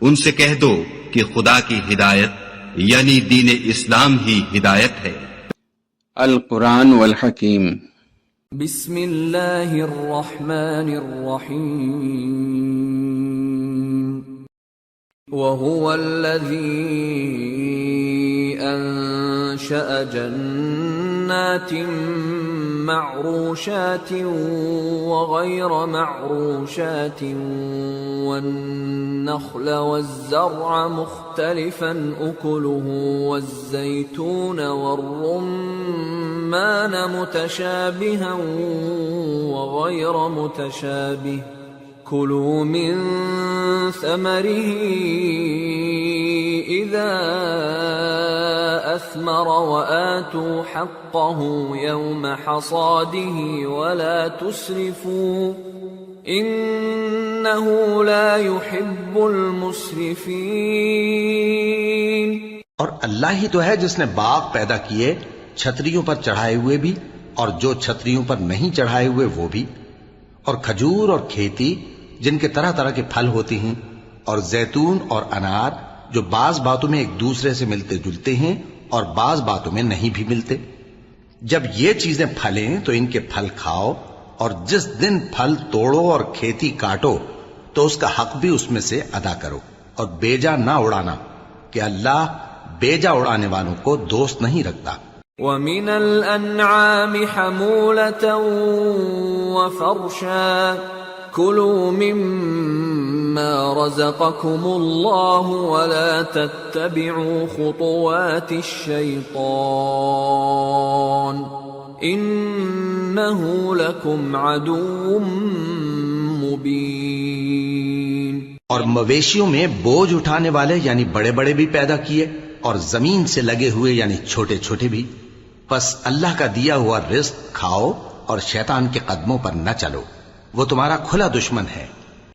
ان سے کہہ دو کہ خدا کی ہدایت یعنی دین اسلام ہی ہدایت ہے۔ القرآن والحکیم۔ بسم اللہ الرحمن الرحیم۔ وَهُوَ الَّذِي أَنشَأَ جَنَّاتٍ مَّعْرُوشَاتٍ وَغَيْرَ مَعْرُوشَاتٍ وَالنَّخْلَ وَالزَّرْعَ مُخْتَلِفًا أُكُلُهُ وَالزَّيْتُونَ وَالرُّمَّانَ مُتَشَابِهًا وَغَيْرَ مُتَشَابِهٍ كُلُوا مِن ثَمَرِهِ إِذَا أَثْمَرَ وَآتُوا حَقَّهُ يَوْمَ حَصَادِهِ وَلَا تُسْرِفُوا إِنَّهُ لَا يُحِبُّ الْمُسْرِفِينَ۔ اور اللہ ہی تو ہے جس نے باغ پیدا کیے چھتریوں پر چڑھائے ہوئے بھی اور جو چھتریوں پر نہیں چڑھائے ہوئے وہ بھی، اور کھجور اور کھیتی جن کے طرح طرح کے پھل ہوتے ہیں، اور زیتون اور انار جو بعض باتوں میں ایک دوسرے سے ملتے جلتے ہیں اور بعض باتوں میں نہیں بھی ملتے۔ جب یہ چیزیں پھلیں تو ان کے پھل کھاؤ، اور جس دن پھل توڑو اور کھیتی کاٹو تو اس کا حق بھی اس میں سے ادا کرو، اور بیجا نہ اڑانا کہ اللہ بیجا اڑانے والوں کو دوست نہیں رکھتا۔ وَمِنَ الْأَنْعَامِ حَمُولَةً وَفَرْشًا كُلُوا مِمَّا رَزَقَكُمُ اللَّهُ وَلَا تَتَّبِعُوا خُطُوَاتِ الشَّيْطَانِ إِنَّهُ لَكُمْ عَدُوٌّ مُبِينٌ۔ اور مویشیوں میں بوجھ اٹھانے والے یعنی بڑے بڑے بھی پیدا کیے، اور زمین سے لگے ہوئے یعنی چھوٹے چھوٹے بھی، پس اللہ کا دیا ہوا رزق کھاؤ اور شیطان کے قدموں پر نہ چلو، وہ تمہارا کھلا دشمن ہے۔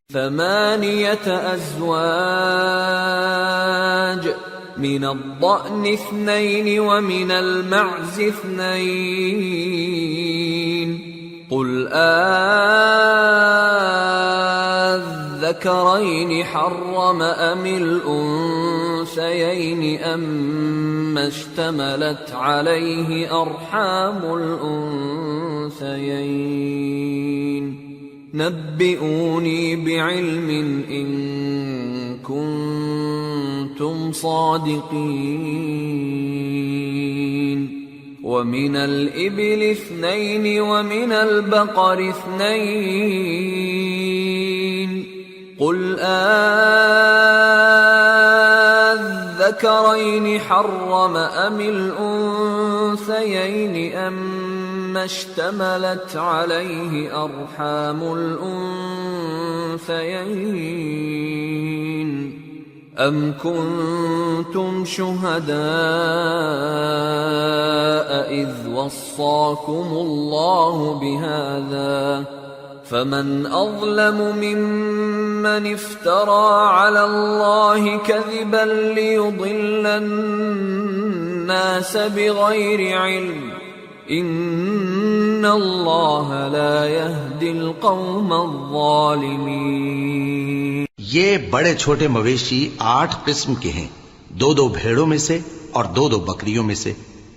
ثمانية أزواج من الضأن اثنين ومن المعز اثنين قل الذكرين حرم أم الأنثيين أما اشتملت عليه أرحام الأنثيين نبئوني بعلم إن كنتم صادقين ومن الإبل اثنين ومن البقر اثنين قل الذكرين حرم أم الأنثيين أما اشتملت عليه أرحام الأنثيين أم كنتم شهداء إذ وصاكم الله بهذا فمن أظلم ممن افترى على الله كذبا ليضل الناس بغير علم إن الله لا يهدي القوم الظالمين۔ یہ بڑے چھوٹے مویشی 8 قسم کے ہیں، 2 بھیڑوں میں سے اور 2 بکریوں میں سے،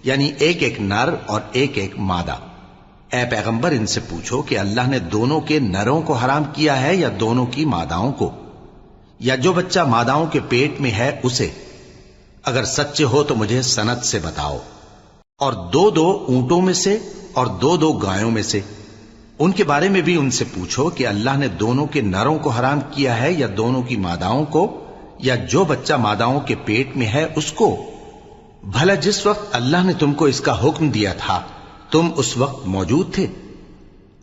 یعنی ایک نر اور ایک مادہ۔ اے پیغمبر ان سے پوچھو کہ اللہ نے دونوں کے نروں کو حرام کیا ہے یا دونوں کی ماداؤں کو، یا جو بچہ ماداؤں کے پیٹ میں ہے اسے؟ اگر سچے ہو تو مجھے سند سے بتاؤ۔ اور 2 اونٹوں میں سے اور 2 گایوں میں سے، ان کے بارے میں بھی ان سے پوچھو کہ اللہ نے دونوں کے نروں کو حرام کیا ہے یا دونوں کی ماداؤں کو، یا جو بچہ ماداؤں کے پیٹ میں ہے اس کو؟ بھلا جس وقت اللہ نے تم کو اس کا حکم دیا تھا تم اس وقت موجود تھے؟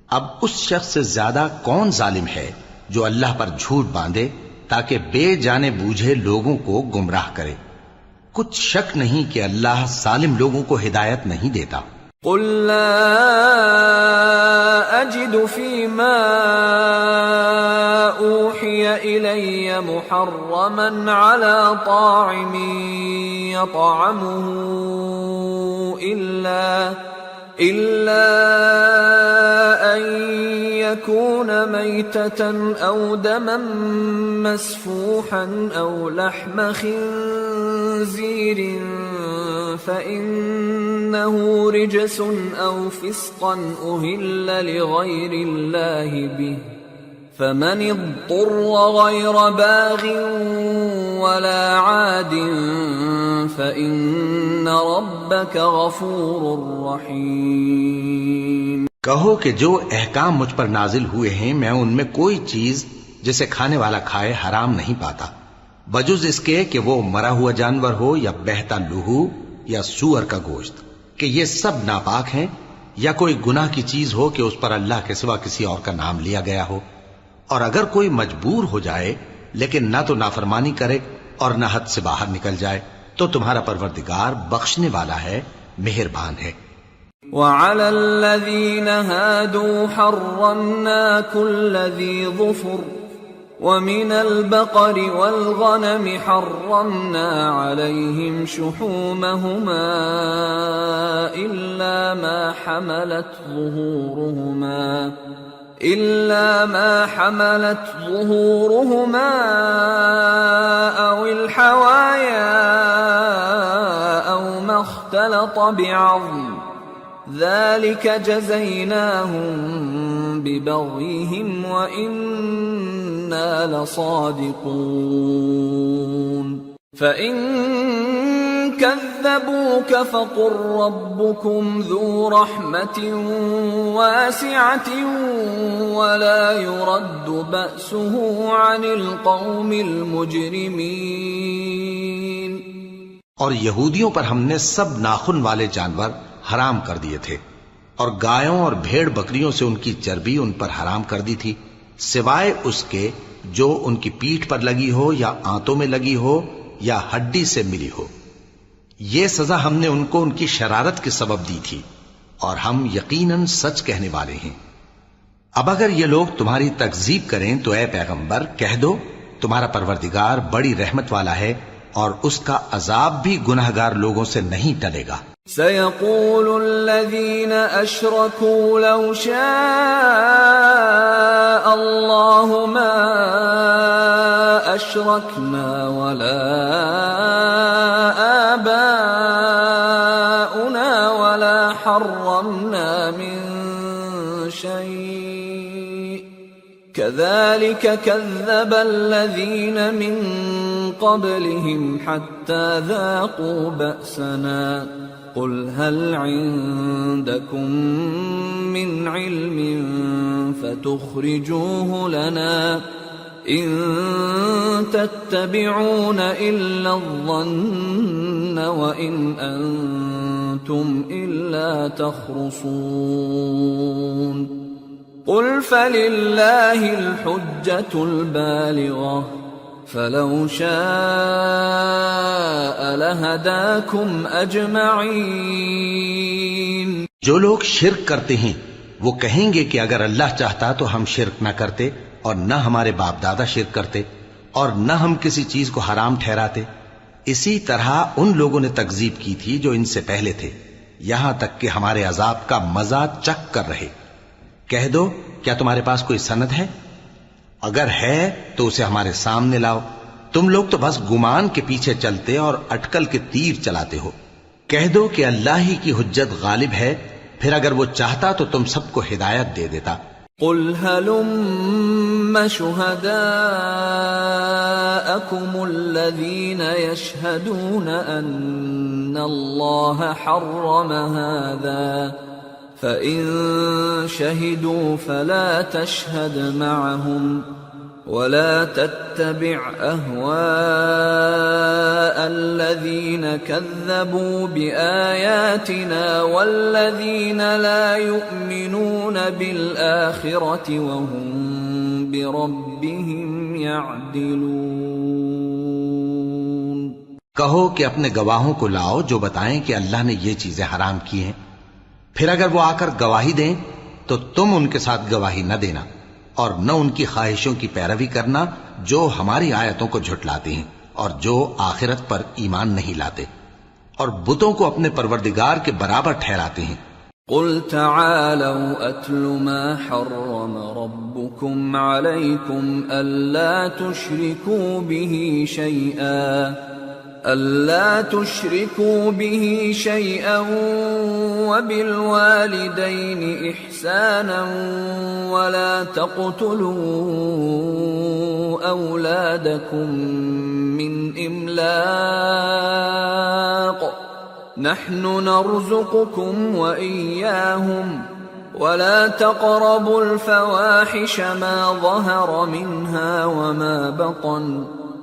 اب اس شخص سے زیادہ کون ظالم ہے جو اللہ پر جھوٹ باندھے تاکہ بے جانے بوجھے لوگوں کو گمراہ کرے؟ کچھ شک نہیں کہ اللہ ظالم لوگوں کو ہدایت نہیں دیتا۔ قل لا أجد فيما أوحي إلي محرما على طاعم يطعمه إلا أن يكون ميتة أو دما مسفوحا أو لحم خنزير فإنه رجس أو فسقا أهل لغير الله به فمن اضطر غير باغ ولا عاد فإن ربك غفور رحيم۔ کہو کہ جو احکام مجھ پر نازل ہوئے ہیں میں ان میں کوئی چیز جسے کھانے والا کھائے حرام نہیں پاتا، بجز اس کے کہ وہ مرا ہوا جانور ہو یا بہتا لہو یا سور کا گوشت، کہ یہ سب ناپاک ہیں، یا کوئی گناہ کی چیز ہو کہ اس پر اللہ کے سوا کسی اور کا نام لیا گیا ہو۔ اور اگر کوئی مجبور ہو جائے لیکن نہ تو نافرمانی کرے اور نہ حد سے باہر نکل جائے تو تمہارا پروردگار بخشنے والا ہے، مہربان ہے۔ وعلى الذين هادوا حرمنا كل ذي ظفر ومن البقر والغنم حرمنا عليهم شحومهما إلا ما حملت ظهورهما أو الحوايا أو ما اختلط بعظم ذلك جزيناهم ببغيهم وإنا لصادقون فإن كذبوك فقل ربكم ذو رحمة واسعة ولا يرد بأسه عن القوم المجرمين۔ اور یہودیوں پر ہم نے سب ناخن والے جانور حرام کر دیے تھے، اور گایوں اور بھیڑ بکریوں سے ان کی چربی ان پر حرام کر دی تھی، سوائے اس کے جو ان کی پیٹھ پر لگی ہو یا آنتوں میں لگی ہو یا ہڈی سے ملی ہو۔ یہ سزا ہم نے ان کو ان کی شرارت کے سبب دی تھی، اور ہم یقیناً سچ کہنے والے ہیں۔ اب اگر یہ لوگ تمہاری تکذیب کریں تو اے پیغمبر کہہ دو تمہارا پروردگار بڑی رحمت والا ہے، اور اس کا عذاب بھی گناہگار لوگوں سے نہیں ٹلے گا۔ سيقول الذين أشركوا لو شاء الله ما أشركنا ولا آباؤنا ولا حرمنا من شيء كذلك كذب الذين من قبلهم حتى ذاقوا بأسنا قل هل عندكم من علم فتخرجوه لنا إن تتبعون إلا الظن وإن أنتم إلا تخرصون قل فلله الحجة البالغة فلو شاء لهداكم أجمعين۔ جو لوگ شرک کرتے ہیں وہ کہیں گے کہ اگر اللہ چاہتا تو ہم شرک نہ کرتے، اور نہ ہمارے باپ دادا شرک کرتے، اور نہ ہم کسی چیز کو حرام ٹھہراتے۔ اسی طرح ان لوگوں نے تکذیب کی تھی جو ان سے پہلے تھے، یہاں تک کہ ہمارے عذاب کا مزہ چکھ کر رہے۔ کہہ دو کیا تمہارے پاس کوئی سند ہے؟ اگر ہے تو اسے ہمارے سامنے لاؤ، تم لوگ تو بس گمان کے پیچھے چلتے اور اٹکل کے تیر چلاتے ہو۔ کہہ دو کہ اللہ ہی کی حجت غالب ہے، پھر اگر وہ چاہتا تو تم سب کو ہدایت دے دیتا۔ قل هلم شهداءكم الذين يشهدون أن الله حرم هذا فإن شهدوا فلا تشهد معهم ولا تتبع أهواء الذين كذبوا بآياتنا والذين لا يؤمنون بالآخرة وهم بربهم يعدلون۔ کہو کہ اپنے گواہوں کو لاؤ جو بتائیں کہ اللہ نے یہ چیزیں حرام کی ہیں، پھر اگر وہ آ کر گواہی دیں تو تم ان کے ساتھ گواہی نہ دینا، اور نہ ان کی خواہشوں کی پیروی کرنا جو ہماری آیتوں کو جھٹلاتے ہیں اور جو آخرت پر ایمان نہیں لاتے، اور بتوں کو اپنے پروردگار کے برابر ٹھہراتے ہیں۔ قل تعالوا أتل ما حرم ربكم عليكم ألا تشركوا به شيئا وبالوالدين إحسانا ولا تقتلوا أولادكم من إملاق نحن نرزقكم وإياهم ولا تقربوا الفواحش ما ظهر منها وما بطن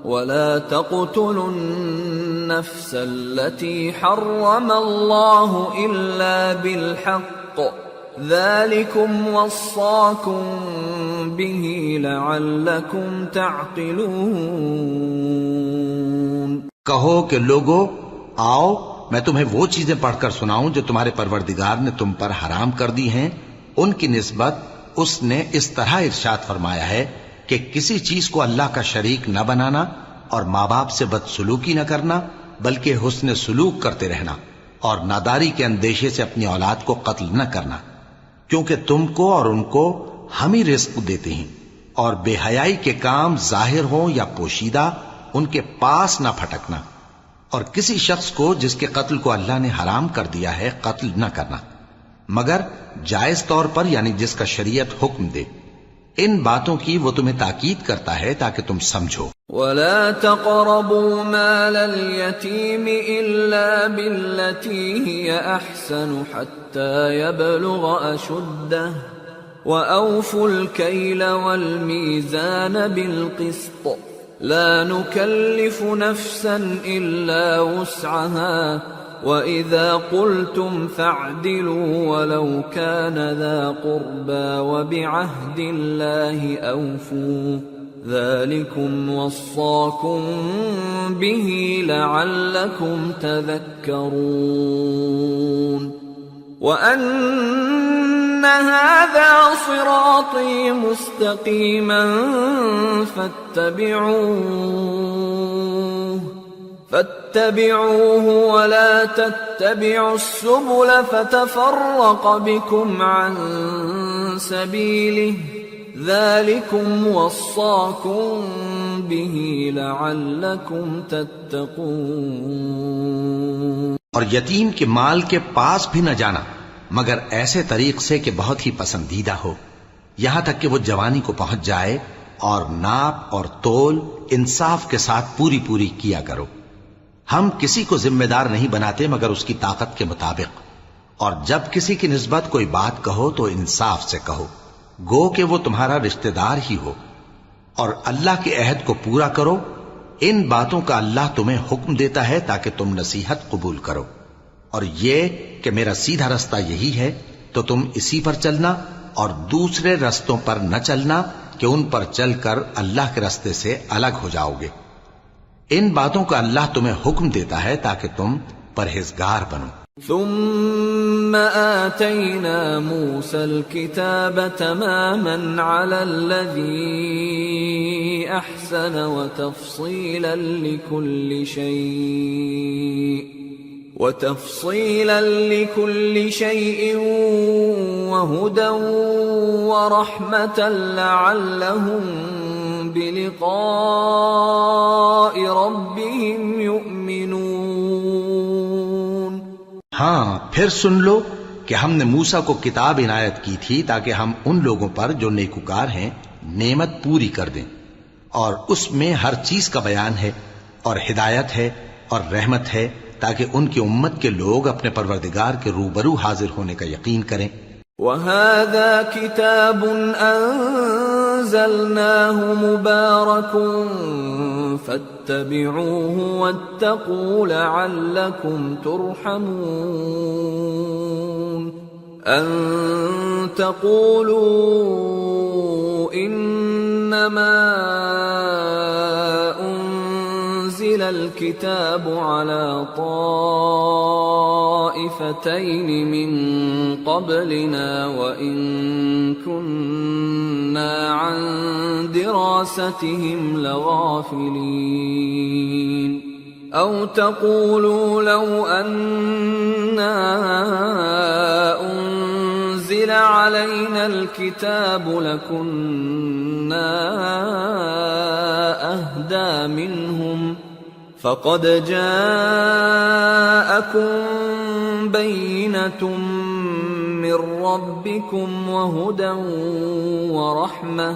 ولا تقتلوا النفس التي حرم الله إلا بالحق ذلكم وصاكم به لعلكم تعقلون۔ کہو کہ لوگو آؤ میں تمہیں وہ چیزیں پڑھ کر سناؤں جو تمہارے پروردگار نے تم پر حرام کر دی ہیں۔ ان کی نسبت اس نے اس طرح ارشاد فرمایا ہے کہ کسی چیز کو اللہ کا شریک نہ بنانا اور ماں باپ سے بدسلوکی نہ کرنا بلکہ حسن سلوک کرتے رہنا اور ناداری کے اندیشے سے اپنی اولاد کو قتل نہ کرنا، کیونکہ تم کو اور ان کو ہم ہی رزق دیتے ہیں، اور بے حیائی کے کام ظاہر ہوں یا پوشیدہ ان کے پاس نہ پھٹکنا، اور کسی شخص کو جس کے قتل کو اللہ نے حرام کر دیا ہے قتل نہ کرنا مگر جائز طور پر، یعنی جس کا شریعت حکم دے۔ ان باتوں کی وہ تمہیں تاکید کرتا ہے تاکہ تم سمجھو۔ وَلَا تَقْرَبُوا مَالَ الْيَتِيمِ إِلَّا بِالَّتِي هِيَ أَحْسَنُ حَتَّى يَبْلُغَ أَشُدَّهُ وَأَوْفُوا الْكَيْلَ وَالْمِيزَانَ بِالْقِسْطِ لَا نُكَلِّفُ نَفْسًا إِلَّا وُسْعَهَا وَإِذَا قُلْتُمْ فَاعْدِلُوا وَلَوْ كَانَ ذَا قُرْبَى وَبِعَهْدِ اللَّهِ أَوْفُوا ذَلِكُمْ وَصَّاكُمْ بِهِ لَعَلَّكُمْ تَذَكَّرُونَ وَأَنَّ هَذَا صِرَاطِي مُسْتَقِيمًا فاتبعوه ولا تتبعوا السبل فتفرق بكم عن سبيله ذلكم وصاكم به لعلكم تتقون۔ اور یتیم کے مال کے پاس بھی نہ جانا مگر ایسے طریق سے کہ بہت ہی پسندیدہ ہو، یہاں تک کہ وہ جوانی کو پہنچ جائے، اور ناپ اور تول انصاف کے ساتھ پوری پوری کیا کرو۔ ہم کسی کو ذمہ دار نہیں بناتے مگر اس کی طاقت کے مطابق، اور جب کسی کی نسبت کوئی بات کہو تو انصاف سے کہو، گو کہ وہ تمہارا رشتہ دار ہی ہو، اور اللہ کے عہد کو پورا کرو۔ ان باتوں کا اللہ تمہیں حکم دیتا ہے تاکہ تم نصیحت قبول کرو، اور یہ کہ میرا سیدھا رستہ یہی ہے تو تم اسی پر چلنا، اور دوسرے رستوں پر نہ چلنا کہ ان پر چل کر اللہ کے رستے سے الگ ہو جاؤ گے۔ ان باتوں کا اللہ تمہیں حکم دیتا ہے تاکہ تم پرہیزگار بنو۔ ثم آتينا موسى الكتاب تماما على الذي أحسن وتفصيلا لكل شيء وهدى ورحمة لعلهم بلقاء ربهم يؤمنون۔ ہاں پھر سن لو کہ ہم نے موسیٰ کو کتاب عنایت کی تھی تاکہ ہم ان لوگوں پر جو نیکوکار ہیں نعمت پوری کر دیں، اور اس میں ہر چیز کا بیان ہے اور ہدایت ہے اور رحمت ہے تاکہ ان کی امت کے لوگ اپنے پروردگار کے روبرو حاضر ہونے کا یقین کریں۔ وَهَذَا كِتَابٌ أَنزَلْنَاهُ مُبَارَكٌ فَاتَّبِعُوهُ وَاتَّقُوا لَعَلَّكُمْ تُرْحَمُونَ أَن تَقُولُوا إِنَّمَا أُنزِلَ الْكِتَابُ عَلَى طَائِفَتَيْنِ مِن قَبْلِنَا وَإِن كُنَّا عَن دِرَاسَتِهِمْ لَغَافِلِينَ أَوْ تَقُولُوا لَوْ أَنَّا علينا الكتاب لكنا أهدى منهم فقد جاءكم بينة من ربكم وهدى ورحمة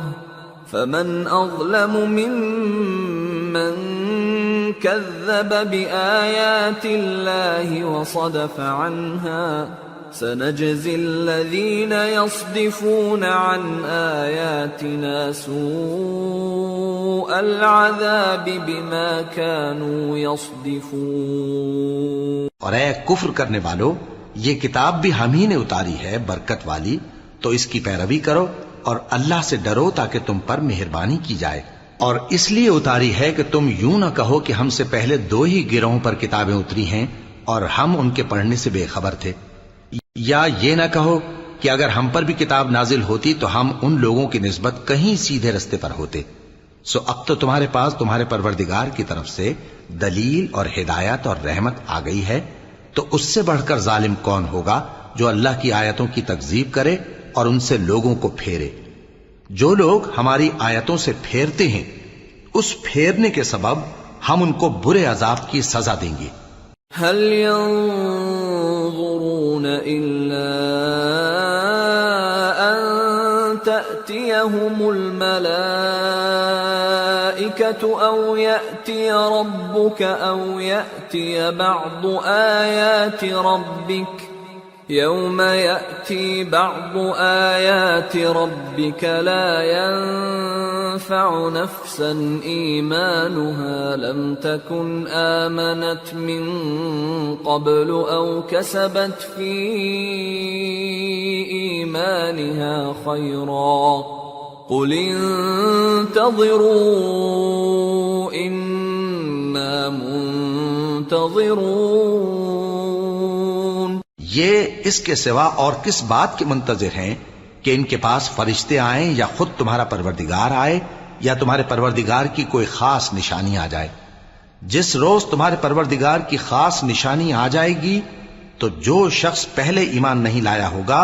فمن أظلم ممن كذب بآيات الله وصدف عنها سنجزي الذين يصدفون عن آياتنا سوء العذاب بما كانوا يصدفون۔ اور اے کفر کرنے والو، یہ کتاب بھی ہم ہی نے اتاری ہے برکت والی، تو اس کی پیروی کرو اور اللہ سے ڈرو تاکہ تم پر مہربانی کی جائے۔ اور اس لیے اتاری ہے کہ تم یوں نہ کہو کہ ہم سے پہلے 2 ہی گروہوں پر کتابیں اتری ہیں اور ہم ان کے پڑھنے سے بے خبر تھے، یا یہ نہ کہو کہ اگر ہم پر بھی کتاب نازل ہوتی تو ہم ان لوگوں کی نسبت کہیں سیدھے رستے پر ہوتے۔ سو اب تو تمہارے پاس تمہارے پروردگار کی طرف سے دلیل اور ہدایت اور رحمت آ گئی ہے، تو اس سے بڑھ کر ظالم کون ہوگا جو اللہ کی آیتوں کی تکذیب کرے اور ان سے لوگوں کو پھیرے۔ جو لوگ ہماری آیتوں سے پھیرتے ہیں، اس پھیرنے کے سبب ہم ان کو برے عذاب کی سزا دیں گے۔ هل ينظرون إلا أن تأتيهم الملائكة أو يأتي ربك أو يأتي بعض آيات ربك يوم يأتي بعض آيات ربك لا ينفع نفسا إيمانها لم تكن آمنت من قبل أو كسبت في إيمانها خيرا قل انتظروا إنا منتظرون۔ یہ اس کے سوا اور کس بات کے منتظر ہیں کہ ان کے پاس فرشتے آئیں یا خود تمہارا پروردگار آئے یا تمہارے پروردگار کی کوئی خاص نشانی آ جائے۔ جس روز تمہارے پروردگار کی خاص نشانی آ جائے گی تو جو شخص پہلے ایمان نہیں لایا ہوگا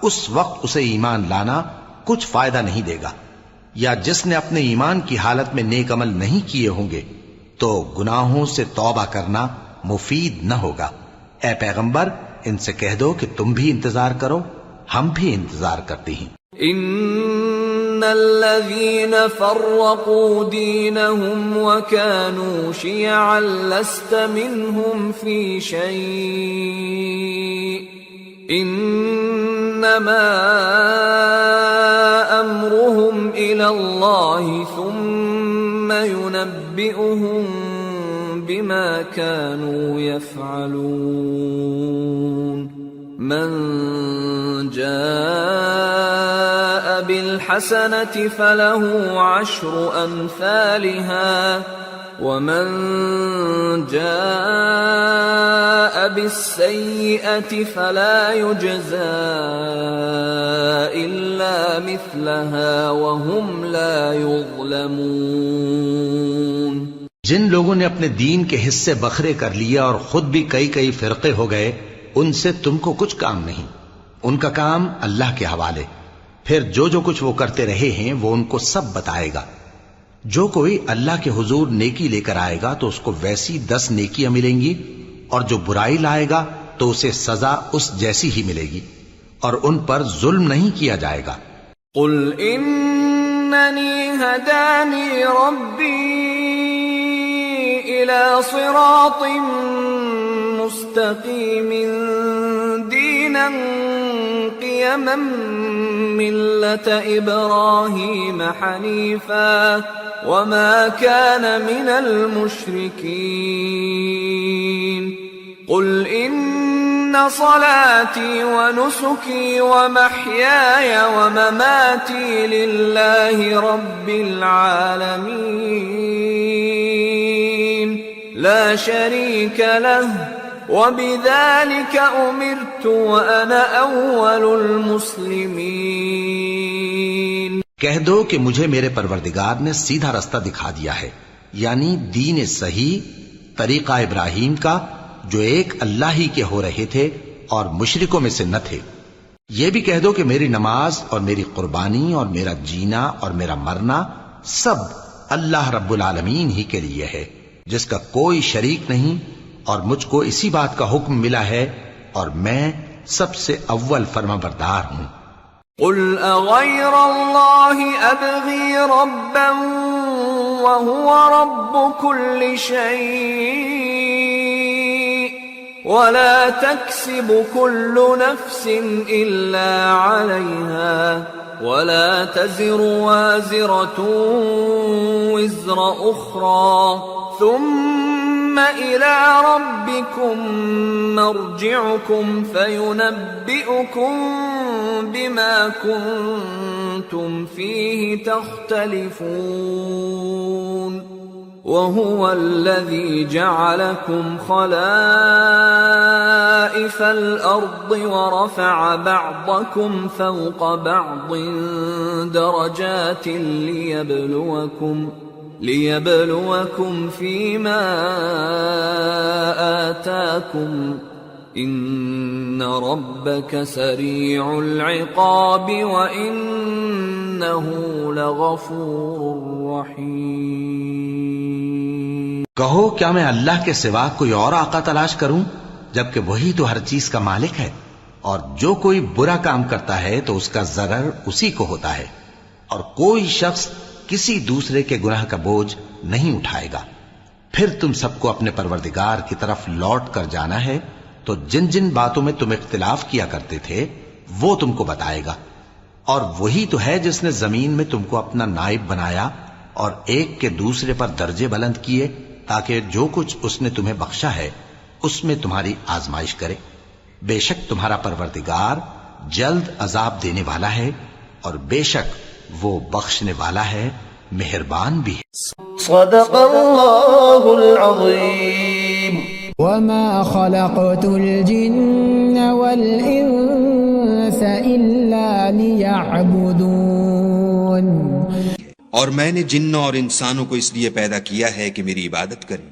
اس وقت اسے ایمان لانا کچھ فائدہ نہیں دے گا، یا جس نے اپنے ایمان کی حالت میں نیک عمل نہیں کیے ہوں گے تو گناہوں سے توبہ کرنا مفید نہ ہوگا۔ اے پیغمبر، ان سے کہہ دو کہ تم بھی انتظار کرو، ہم بھی انتظار کرتے ہیں۔ ان الذين فرقوا دينهم وكانوا شيعا لست منهم في شيء انما امرهم الى الله ثم ينبئهم بما كانوا يفعلون۔ من جاء بالحسنة فله 10 أمثالها ومن جاء بالسيئة فلا يجزى إلا مثلها وهم لا يظلمون۔ جن لوگوں نے اپنے دین کے حصے بکھرے کر لیے اور خود بھی کئی فرقے ہو گئے، ان سے تم کو کچھ کام نہیں، ان کا کام اللہ کے حوالے۔ پھر جو کچھ وہ کرتے رہے ہیں وہ ان کو سب بتائے گا۔ جو کوئی اللہ کے حضور نیکی لے کر آئے گا تو اس کو ویسی 10 نیکیاں ملیں گی، اور جو برائی لائے گا تو اسے سزا اس جیسی ہی ملے گی، اور ان پر ظلم نہیں کیا جائے گا۔ قل اننی ہدانی ربی الى صراط مستقیم دینا قیما ملة ابراہیم حنیفا وما كان من المشرکین۔ قل ان صلاتي ونسكي ومحياي ومماتي لله رب العالمين لا شريك له وبذلك أمرت وأنا أول المسلمين۔ کہہ دو کہ مجھے میرے پروردگار نے سیدھا رستہ دکھا دیا ہے، یعنی دین صحیح، طریقہ ابراہیم کا، جو ایک اللہ ہی کے ہو رہے تھے اور مشرکوں میں سے نہ تھے۔ یہ بھی کہہ دو کہ میری نماز اور میری قربانی اور میرا جینا اور میرا مرنا سب اللہ رب العالمین ہی کے لیے ہے، جس کا کوئی شریک نہیں، اور مجھ کو اسی بات کا حکم ملا ہے اور میں سب سے اول فرما بردار ہوں۔ قل اغیر اللہ ابغی ربا وهو رب كل شيء ولا تكسب كل نفس الا عليها ولا تزر وازرة وزر اخرى ثم إلى ربكم مرجعكم فينبئكم بما كنتم فيه تختلفون وهو الذي جعلكم خلائف الأرض ورفع بعضكم فوق بعض درجات ليبلوكم فيما آتاكم إن ربك سريع العقاب وإنه لغفور رحيم۔ کہو کیا میں اللہ کے سوا کوئی اور آقا تلاش کروں جبکہ وہی تو ہر چیز کا مالک ہے، اور جو کوئی برا کام کرتا ہے تو اس کا ضرر اسی کو ہوتا ہے، اور کوئی شخص کسی دوسرے کے گناہ کا بوجھ نہیں اٹھائے گا۔ پھر تم سب کو اپنے پروردگار کی طرف لوٹ کر جانا ہے، تو جن جن باتوں میں تم اختلاف کیا کرتے تھے وہ تم کو بتائے گا، اور وہی تو ہے جس نے زمین میں تم کو اپنا نائب بنایا اور ایک کے دوسرے پر درجے بلند کیے تاکہ جو کچھ اس نے تمہیں بخشا ہے اس میں تمہاری آزمائش کرے۔ بے شک تمہارا پروردگار جلد عذاب دینے والا ہے، اور بے شک وہ بخشنے والا ہے، مہربان بھی ہے۔ صدق اللہ العظیم۔ وما خلقت الجن والانس الا ليعبدون۔ اور میں نے جنوں اور انسانوں کو اس لیے پیدا کیا ہے کہ میری عبادت کریں۔